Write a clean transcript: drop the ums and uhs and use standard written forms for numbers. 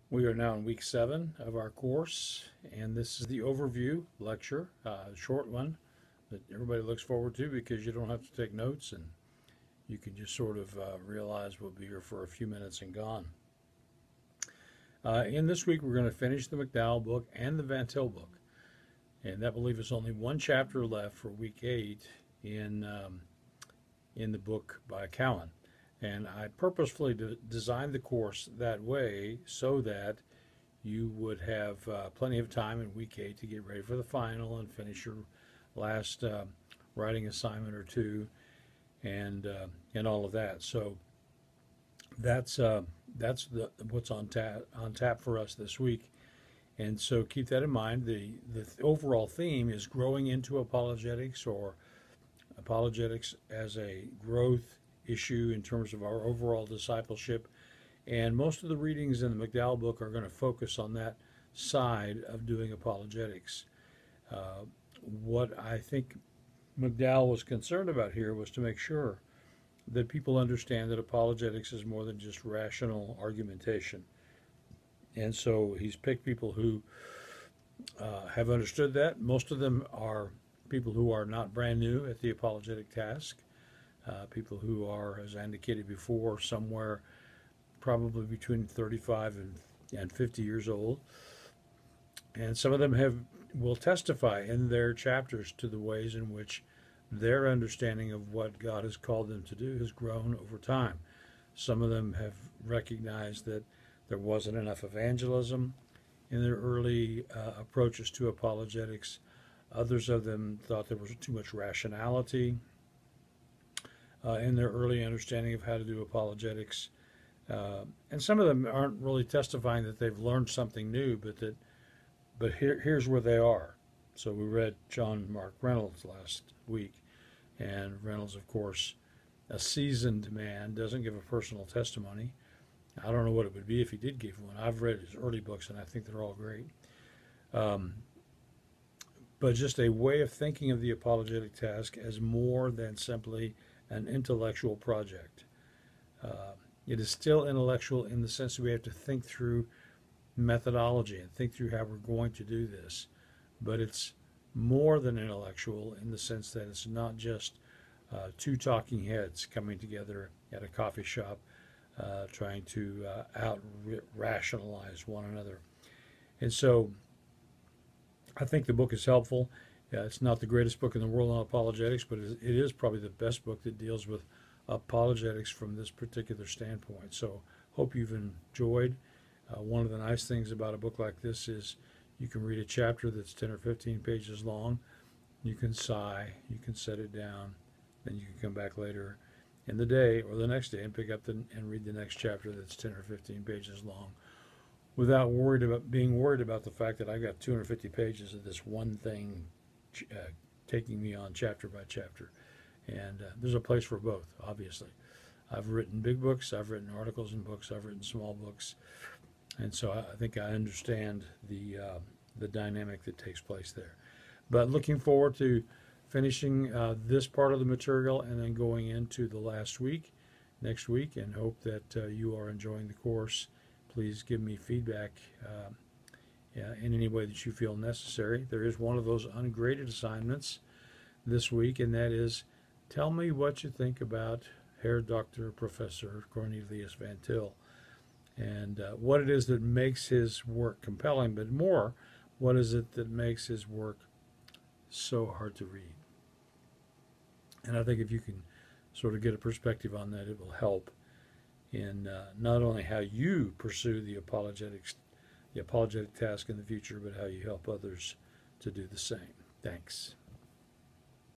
We are now in week 7 of our course, and this is the overview lecture, a short one that everybody looks forward to because you don't have to take notes and you can just sort of realize we'll be here for a few minutes and gone. In this week, we're going to finish the McDowell book and the Van Til book, and that will leave us only one chapter left for week 8 in the book by Cowan. And I purposefully designed the course that way so that you would have plenty of time in week 8 to get ready for the final and finish your last writing assignment or two and all of that. So that's what's on tap for us this week. And so keep that in mind. The overall theme is growing into apologetics, or apologetics as a growth issue in terms of our overall discipleship. And most of the readings in the McDowell book are going to focus on that side of doing apologetics. What I think McDowell was concerned about here was to make sure that people understand that apologetics is more than just rational argumentation. And so he's picked people who have understood that. Most of them are people who are not brand new at the apologetic task. People who are, as I indicated before, somewhere probably between 35 and 50 years old. And some of them will testify in their chapters to the ways in which their understanding of what God has called them to do has grown over time. Some of them have recognized that there wasn't enough evangelism in their early approaches to apologetics. Others of them thought there was too much rationality in their early understanding of how to do apologetics. And some of them aren't really testifying that they've learned something new, but here's where they are. So we read John Mark Reynolds last week, and Reynolds, of course, a seasoned man, doesn't give a personal testimony. I don't know what it would be if he did give one. I've read his early books, and I think they're all great. But just a way of thinking of the apologetic task as more than simply an intellectual project. It is still intellectual in the sense that we have to think through methodology and think through how we're going to do this. But it's more than intellectual in the sense that it's not just two talking heads coming together at a coffee shop trying to out-rationalize one another. And so I think the book is helpful. It's not the greatest book in the world on apologetics, but it is probably the best book that deals with apologetics from this particular standpoint. So hope you've enjoyed. One of the nice things about a book like this is you can read a chapter that's 10 or 15 pages long. You can sigh, you can set it down, then you can come back later in the day or the next day and pick up and read the next chapter that's 10 or 15 pages long, without being worried about the fact that I got 250 pages of this one thing taking me on chapter by chapter. And there's a place for both, obviously. I've written big books, I've written articles in books, I've written small books, and so I think I understand the dynamic that takes place there. But looking forward to finishing this part of the material and then going into the last week, next week, and hope that you are enjoying the course. Please give me feedback in any way that you feel necessary. There is one of those ungraded assignments this week, and that is, tell me what you think about Herr Dr. Professor Cornelius Van Til, and what it is that makes his work compelling, but more, what is it that makes his work so hard to read? And I think if you can sort of get a perspective on that, it will help in not only how you pursue the apologetic task in the future, but how you help others to do the same. Thanks.